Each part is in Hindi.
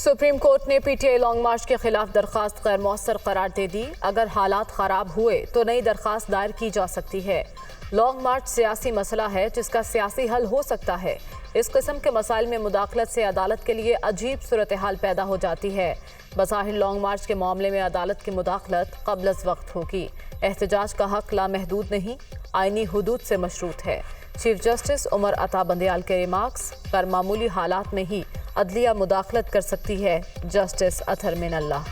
सुप्रीम कोर्ट ने पीटीआई लॉन्ग मार्च के खिलाफ दरखास्त गैर मौसर करार दे दी। अगर हालात खराब हुए तो नई दरखास्त दायर की जा सकती है। लॉन्ग मार्च सियासी मसला है जिसका सियासी हल हो सकता है। इस किस्म के मसाइल में मुदाखलत से अदालत के लिए अजीब सूरत हाल पैदा हो जाती है। बज़ाहिर लॉन्ग मार्च के मामले में अदालत की मुदाखलत क़ब्ल अज़ वक्त होगी। एहतजाज का हक लामहदूद नहीं, आईनी हुदूद से मशरूत है। चीफ जस्टिस उमर अता बंदयाल के रिमार्क्स, कर मामूली हालात में ही अदलिया मुदाखलत कर सकती है। जस्टिस अतहर मिनल्लाह।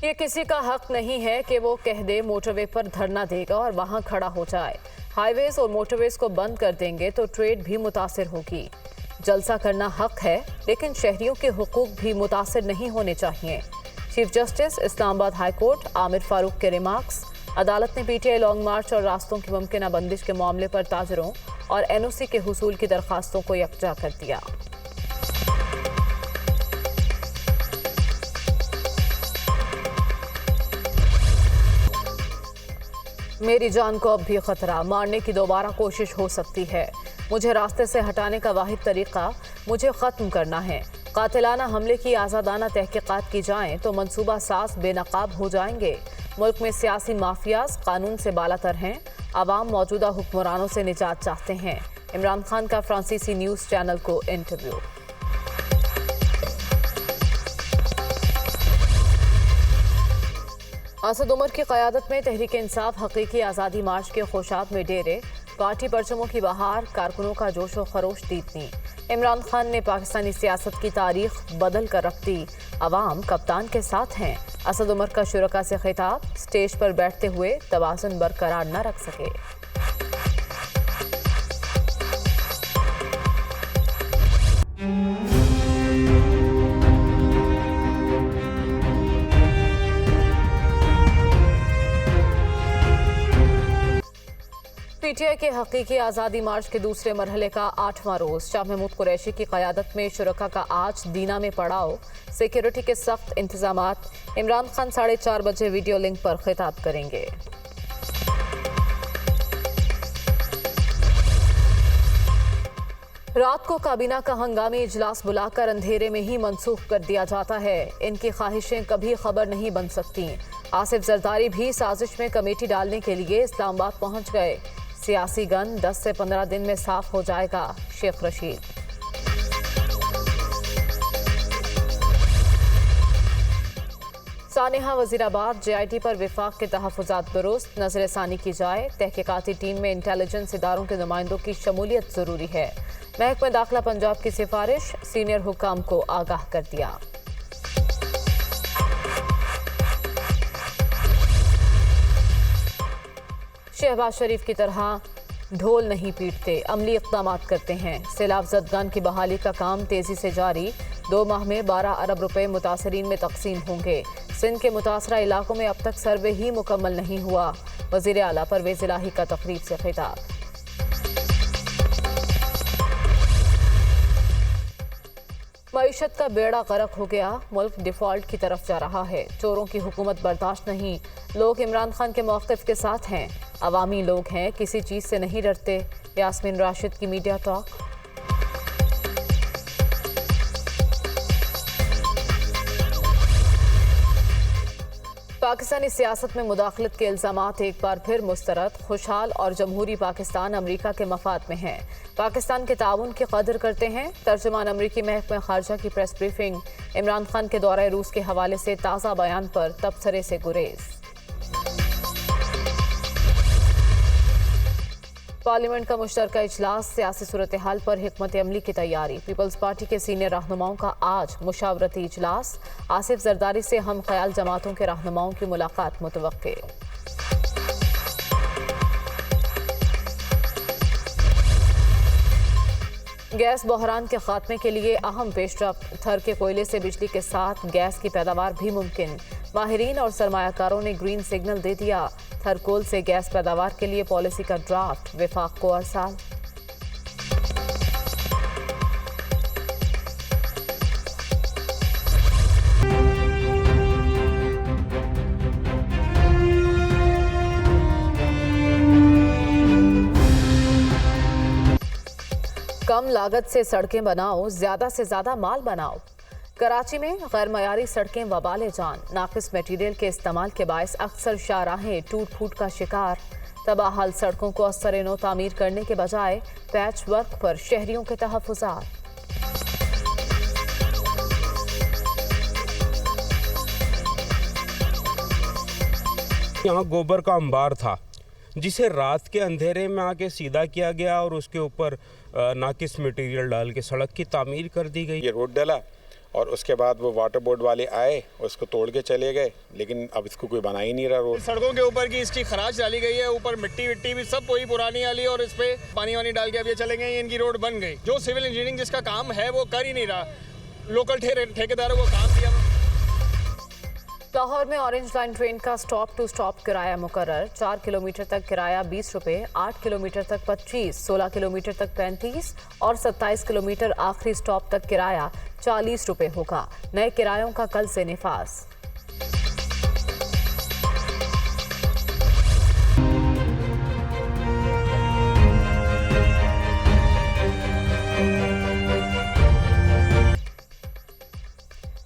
ये किसी का हक नहीं है कि वो कह दे मोटरवे पर धरना देगा और वहां खड़ा हो जाए। हाईवेज और मोटरवेज को बंद कर देंगे तो ट्रेड भी मुतासिर होगी। जलसा करना हक है, लेकिन शहरियों के हुकूक भी मुतासिर नहीं होने चाहिए। Chief justice Islamabad high court Aamir Farooq के रिमार्क्स, अदालत ने पीटीआई लॉन्ग मार्च और रास्तों की मुमकिन बंदिश के मामले पर ताजरों और एनओसी के हुसूल की दरखास्तों को यकजा कर दिया। मेरी जान को अब भी खतरा, मारने की दोबारा कोशिश हो सकती है। मुझे रास्ते से हटाने का वाहिद तरीका मुझे ख़त्म करना है। कातिलाना हमले की आज़ादाना तहकीकात की जाएं तो मंसूबा साज बेनकाब हो जाएंगे। मुल्क में सियासी माफियाज कानून से बालातर हैं। आवाम मौजूदा हुक्मरानों से निजात चाहते हैं। इमरान खान का फ्रांसीसी न्यूज़ चैनल को इंटरव्यू। असद उमर की क़यादत में तहरीक इंसाफ हकीकी आज़ादी मार्च के खुशाब में डेरे, पार्टी परचमों की बहार, कारकुनों का जोश व खरोश दीदनी। इमरान खान ने पाकिस्तानी सियासत की तारीख बदल कर रख दी। अवाम कप्तान के साथ हैं। असद उमर का शुरका से खिताब, स्टेज पर बैठते हुए तवाज़ुन बरकरार न रख सके। पीटीआई के हकीकी आज़ादी मार्च के दूसरे मरहले का 8वां रोज़ शाह महमूद कुरैशी की क़यादत में शुरका का आज दीना में पड़ाव, सिक्योरिटी के सख्त इंतजामात। इमरान खान 4:30 बजे वीडियो लिंक पर खिताब करेंगे। रात को काबीना का हंगामी इजलास बुलाकर अंधेरे में ही मनसूख कर दिया जाता है। इनकी ख्वाहिशें कभी खबर नहीं बन सकती। आसिफ जरदारी भी साजिश में कमेटी डालने के लिए इस्लामाबाद पहुंच गए। सियासी गन 10 से 15 दिन में साफ हो जाएगा। शेख रशीद। सानिहा वजीराबाद, JIT पर विफाक के तहफ़्फ़ुज़ात दुरुस्त, नजर सानी की जाए। तहकीकाती टीम में इंटेलिजेंस इदारों के नुमाइंदों की शमूलियत जरूरी है। महकमा दाखिला पंजाब की सिफारिश, सीनियर हुकाम को आगाह कर दिया। शहबाज शरीफ की तरह ढोल नहीं पीटते, अमली इक़दाम करते हैं। सैलाब ज़दगान की बहाली का काम तेज़ी से जारी। 2 माह में 12 अरब रुपए मुतासरीन में तकसीम होंगे। सिंध के मुतासरा इलाकों में अब तक सर्वे ही मुकम्मल नहीं हुआ। वज़ीर आला परवेज़ इलाही का तकरीब से खिताब। मईशत का बेड़ा गर्क हो गया, मुल्क डिफॉल्ट की तरफ जा रहा है। चोरों की हुकूमत बर्दाश्त नहीं। लोग इमरान खान के मौक़िफ़ के साथ हैं। अवामी लोग हैं, किसी चीज़ से नहीं डरते। यास्मीन राशिद की मीडिया टॉक। पाकिस्तानी सियासत में मुदाखलत के इल्ज़ामात एक बार फिर मुस्तरद। खुशहाल और जमहूरी पाकिस्तान अमरीका के मफाद में है। पाकिस्तान के ताउन की कदर करते हैं। तर्जुमान अमरीकी महकमा खारजा की प्रेस ब्रीफिंग। इमरान खान के दौरे रूस के हवाले से ताज़ा बयान पर तबसरे से गुरेज। पार्लियामेंट का मुश्तरका इजलास, सियासी सूरत हाल पर हिकमत अमली की तैयारी। पीपल्स पार्टी के सीनियर रहनुमाओं का आज मुशावरती इजलास। आसिफ जरदारी से हम ख्याल जमातों के रहनुमाओं की मुलाकात मुतवक्के। गैस बहरान के खात्मे के लिए अहम पेशरफ्त। थर के कोयले से बिजली के साथ गैस की पैदावार भी मुमकिन। माहिरीन और सरमायाकारों ने ग्रीन सिग्नल दे दिया। थरकोल से गैस पैदावार के लिए पॉलिसी का ड्राफ्ट विफाक को अरसाल। लागत से सड़कें बनाओ, ज्यादा से ज्यादा माल बनाओ। कराची में गैर मयारी सड़कें वबाले जान। नाकिस मटीरियल के इस्तेमाल के बायस अक्सर शाहराहें टूट फूट का शिकार। तबाहाल सड़कों को असर नो तामीर करने के बजाय पैच वर्क पर शहरियों के तहफ़्फ़ुज़ात। यहाँ गोबर का अंबार था जिसे रात के अंधेरे में आके सीधा किया गया और उसके ऊपर नाकिस मटेरियल डाल के सड़क की तामीर कर दी गई। ये रोड डला और उसके बाद वो वाटर बोर्ड वाले आए, उसको तोड़ के चले गए, लेकिन अब इसको कोई बना ही नहीं रहा रोड। सड़कों के ऊपर की इसकी खराश डाली गई है, ऊपर मिट्टी विट्टी भी सब वही पुरानी वाली, और इस पे पानी वानी डाल के अब ये चले गए, इनकी रोड बन गई। जो सिविल इंजीनियरिंग जिसका काम है वो कर ही नहीं रहा, लोकल ठेकेदारों को काम दिया। लाहौर में ऑरेंज लाइन ट्रेन का स्टॉप टू स्टॉप किराया मुकर्रर। 4 किलोमीटर तक किराया 20 रुपये, 8 किलोमीटर तक 25, 16 किलोमीटर तक 35 और 27 किलोमीटर आखिरी स्टॉप तक किराया 40 रुपये होगा। नए किरायों का कल से निफाज।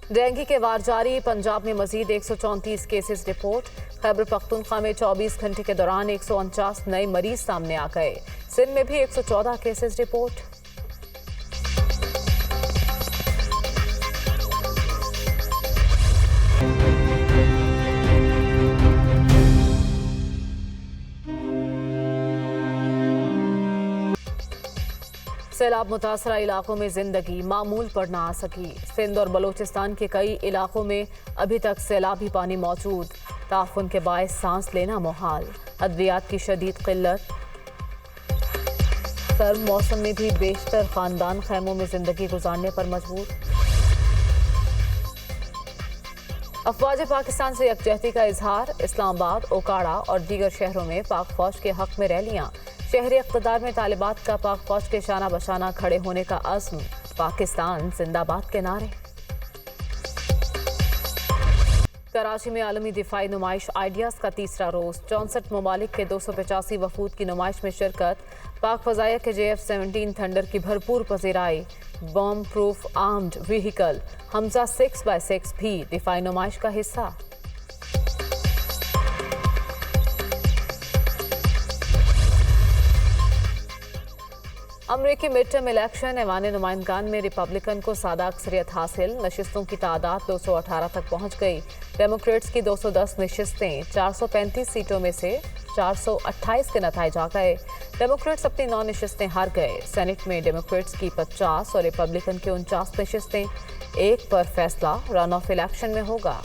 डेंगू के वार जारी। पंजाब में मजीद 134 केसेस रिपोर्ट। खैबर पख्तूनख्वा में 24 घंटे के दौरान 149 नए मरीज सामने आ गए। सिंध में भी 114 केसेस रिपोर्ट। सैलाब मुतासरा इलाकों में जिंदगी मामूल पर ना आ सकी। सिंध और बलोचिस्तान के कई इलाकों में अभी तक सैलाबी पानी मौजूद। ताफुन के बायस सांस लेना मुहाल। अद्वियात की शदीद किल्लत। सर्द मौसम में भी बेशतर खानदान खैमों में जिंदगी गुजारने पर मजबूर। अफवाज पाकिस्तान से यकजहती का इजहार। इस्लामाबाद, ओकाड़ा और दीगर शहरों में पाक फौज के हक में रैलियां। शहरी इक़्तिदार में तालिबात का पाक फौज के शाना बशाना खड़े होने का अज़्म। पाकिस्तान जिंदाबाद के नारे। कराची में आलमी दिफाई नुमाइश आइडियाज़ का तीसरा रोज़। 64 ममालिक के 285 वफूद की नुमाइश में शिरकत। पाक फ़ज़ाइया के JF-17 थंडर की भरपूर पज़ीराई। Bomb proof armed vehicle Hamza 6x6 भी दिफाई नुमाइश का हिस्सा। अमरीकी मिड टर्म इलेक्शन। ऐवान नुमाइंदगान में रिपब्लिकन को सादा अक्सरियत हासिल। नशिस्तों की तादाद 218 तक पहुंच गई। डेमोक्रेट्स की 210 नशिस्तें। 435 सीटों में से 428 के नतीजे आ गए। डेमोक्रेट्स अपनी 9 नशिस्तें हार गए। सेनेट में डेमोक्रेट्स की 50 और रिपब्लिकन की 49 नशिस्तें। एक पर फैसला रन ऑफ इलेक्शन में होगा।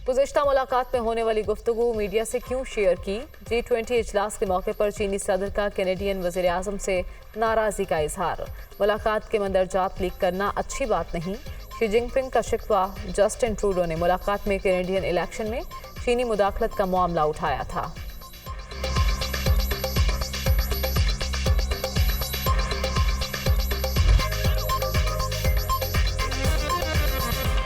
गुज़िश्ता मुलाकात में होने वाली गुफ्तगू मीडिया से क्यों शेयर की। G20 इजलास के मौके पर चीनी सदर का कैनेडियन वज़ीर आज़म से नाराज़गी का इजहार। मुलाकात के मंदरजात लीक करना अच्छी बात नहीं। शी जिनपिंग का शिकवा। जस्टिन ट्रूडो ने मुलाकात में कैनेडियन इलेक्शन में चीनी मुदाखलत का मामला उठाया था।